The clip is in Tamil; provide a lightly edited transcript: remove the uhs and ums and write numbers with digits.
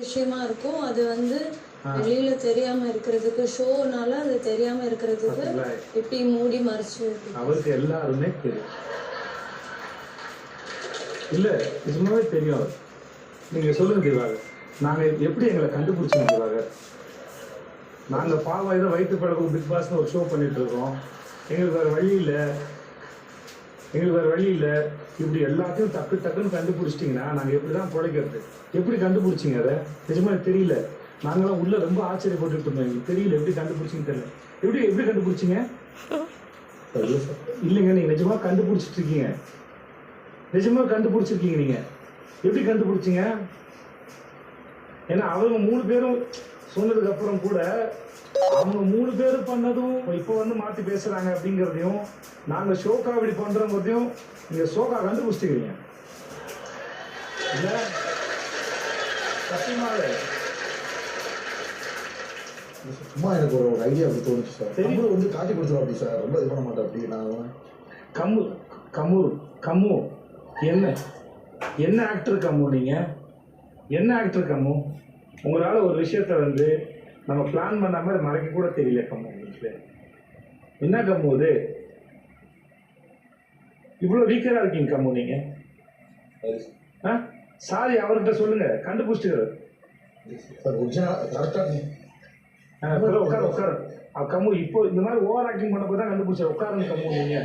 விஷயமா இருக்கும். அது வந்து வெளியில தெரியாம இருக்கிறதுக்கு, ஷோனால அது தெரியாம இருக்கிறதுக்கு எப்படி மூடி மறைச்சு அவருக்கு எல்லாருமே தெரியும். இல்ல நிஜமாவே தெரியும். நீங்க சொல்லுங்க திவாகர், நாங்க எப்படி எங்களை கண்டுபிடிச்சோம் திவாகர்? நாங்க பாவம் ஏதோ வயிற்று பழக்கம் பிக் பாஸ்னு ஒரு ஷோ பண்ணிட்டு இருக்கோம். எங்களுக்கு வேற வழி இல்லை. இப்படி எல்லாத்தையும் டக்குன்னு கண்டுபிடிச்சிட்டிங்கன்னா நாங்கள் எப்படி தான் பிழைக்கிறது? எப்படி கண்டுபிடிச்சிங்க அதை? நிஜமாக தெரியல. நாங்களாம் உள்ள ரொம்ப ஆச்சரியப்பட்டு இருந்தோம். எங்களுக்கு தெரியல எப்படி கண்டுபிடிச்சிங்கன்னு தெரியல. எப்படி கண்டுபிடிச்சிங்க? இல்லைங்க, நீங்கள் நிஜமாக கண்டுபிடிச்சிட்டு இருக்கீங்க. நிஜமாக கண்டுபிடிச்சிருக்கீங்க. நீங்கள் எப்படி கண்டுபிடிச்சிங்க? ஏன்னா அவங்க 3 பேரும் சொன்னதுக்கு அப்புறம் கூட அவங்க 3 பேரும் பண்ணதும் இப்போ வந்து மாற்றி பேசுகிறாங்க அப்படிங்கிறதையும், நாங்கள் ஷோக்கா இப்படி பண்ணுறோங்கிறதையும் நீங்கள் ஷோக்கா கண்டுபிடிச்சிக்கிறீங்க இல்லை? சத்தியமாவே சும்மா எனக்கு ஒரு ஐடியா அப்படி தோணுச்சு சார். தமிழ் வந்து காட்டி கொடுத்துருவோம் அப்படி சார், ரொம்ப இது பண்ண மாட்டேன் அப்படி. நான் கம்மு என்ன ஆக்டர் கம்மு? நீங்கள் என்ன ஆக்டர் கம்மு? உங்களால் ஒரு விஷயத்த வந்து நம்ம பிளான் பண்ண மாதிரி மறைக்க கூட தெரியல கம்மு. உங்களுக்கு என்ன கம்மு இது? இவ்வளோ வீக்கராக இருக்கீங்க கம்மு நீங்கள். சாரி அவர்கிட்ட சொல்லுங்க, கண்டுபிடிச்சிட்டு உட்கார கம்மு. இப்போ இந்த மாதிரி ஓவர் ஆக்டிங் பண்ணப்போ தான் கண்டுபிடிச்ச. உட்காருங்க கம்மு நீங்க.